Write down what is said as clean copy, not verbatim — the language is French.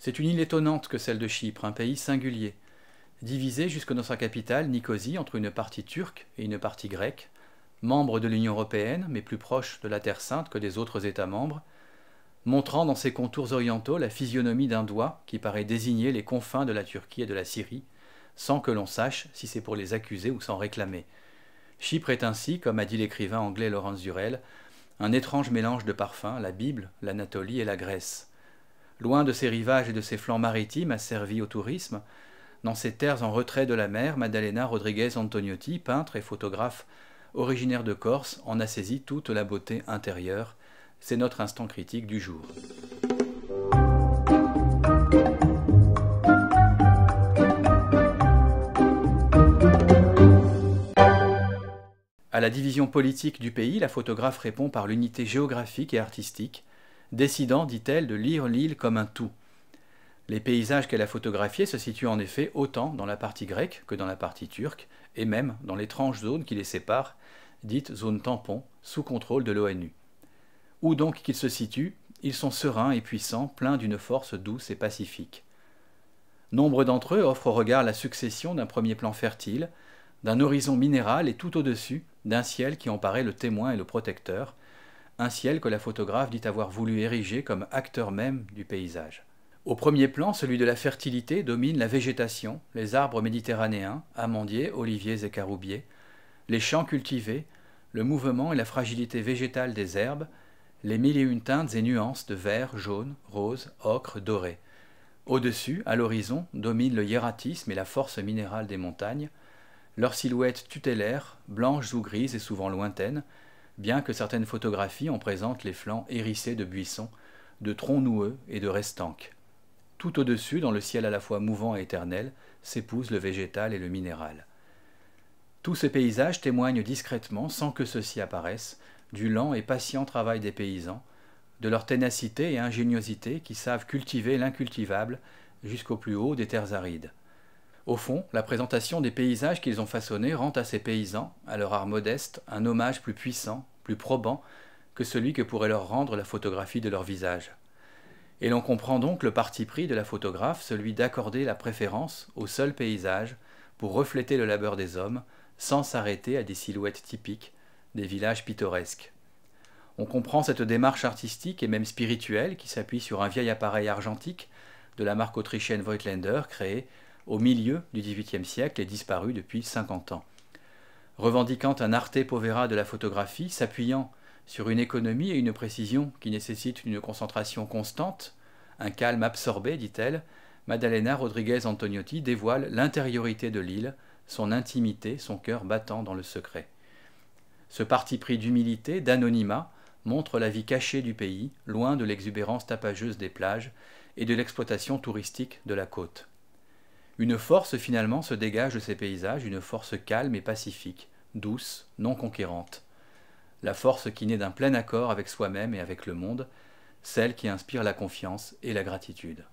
C'est une île étonnante que celle de Chypre, un pays singulier, divisé jusque dans sa capitale, Nicosie, entre une partie turque et une partie grecque, membre de l'Union européenne, mais plus proche de la Terre sainte que des autres États membres, montrant dans ses contours orientaux la physionomie d'un doigt qui paraît désigner les confins de la Turquie et de la Syrie, sans que l'on sache si c'est pour les accuser ou s'en réclamer. Chypre est ainsi, comme a dit l'écrivain anglais Lawrence Durrell, un étrange mélange de parfums, la Bible, l'Anatolie et la Grèce. Loin de ses rivages et de ses flancs maritimes asservis au tourisme, dans ces terres en retrait de la mer, Maddalena Rodriguez Antoniotti, peintre et photographe originaire de Corse, en a saisi toute la beauté intérieure. C'est notre instant critique du jour. À la division politique du pays, la photographe répond par l'unité géographique et artistique, décidant, dit-elle, de lire l'île comme un tout. Les paysages qu'elle a photographiés se situent en effet autant dans la partie grecque que dans la partie turque, et même dans l'étrange zone qui les sépare, dite zone tampon, sous contrôle de l'ONU. Où donc qu'ils se situent, ils sont sereins et puissants, pleins d'une force douce et pacifique. Nombre d'entre eux offrent au regard la succession d'un premier plan fertile, d'un horizon minéral et tout au-dessus, d'un ciel qui en paraît le témoin et le protecteur, un ciel que la photographe dit avoir voulu ériger comme acteur même du paysage. Au premier plan, celui de la fertilité, domine la végétation, les arbres méditerranéens, amandiers, oliviers et caroubiers, les champs cultivés, le mouvement et la fragilité végétale des herbes, les mille et une teintes et nuances de vert, jaune, rose, ocre, doré. Au-dessus, à l'horizon, domine le hiératisme et la force minérale des montagnes, leurs silhouettes tutélaires, blanches ou grises et souvent lointaines, bien que certaines photographies en présentent les flancs hérissés de buissons, de troncs noueux et de restanques. Tout au-dessus, dans le ciel à la fois mouvant et éternel, s'épousent le végétal et le minéral. Tous ces paysages témoignent discrètement, sans que ceux-ci apparaissent, du lent et patient travail des paysans, de leur ténacité et ingéniosité qui savent cultiver l'incultivable jusqu'au plus haut des terres arides. Au fond, la présentation des paysages qu'ils ont façonnés rend à ces paysans, à leur art modeste, un hommage plus puissant, plus probant que celui que pourrait leur rendre la photographie de leur visage. Et l'on comprend donc le parti pris de la photographe, celui d'accorder la préférence au seul paysage pour refléter le labeur des hommes, sans s'arrêter à des silhouettes typiques des villages pittoresques. On comprend cette démarche artistique et même spirituelle qui s'appuie sur un vieil appareil argentique de la marque autrichienne Voigtländer créé au milieu du XVIIIe siècle et disparu depuis 50 ans. Revendiquant un arte povera de la photographie, s'appuyant sur une économie et une précision qui nécessitent une concentration constante, un calme absorbé, dit-elle, Maddalena Rodriguez Antoniotti dévoile l'intériorité de l'île, son intimité, son cœur battant dans le secret. Ce parti pris d'humilité, d'anonymat, montre la vie cachée du pays, loin de l'exubérance tapageuse des plages et de l'exploitation touristique de la côte. Une force finalement se dégage de ces paysages, une force calme et pacifique, douce, non conquérante. La force qui naît d'un plein accord avec soi-même et avec le monde, celle qui inspire la confiance et la gratitude.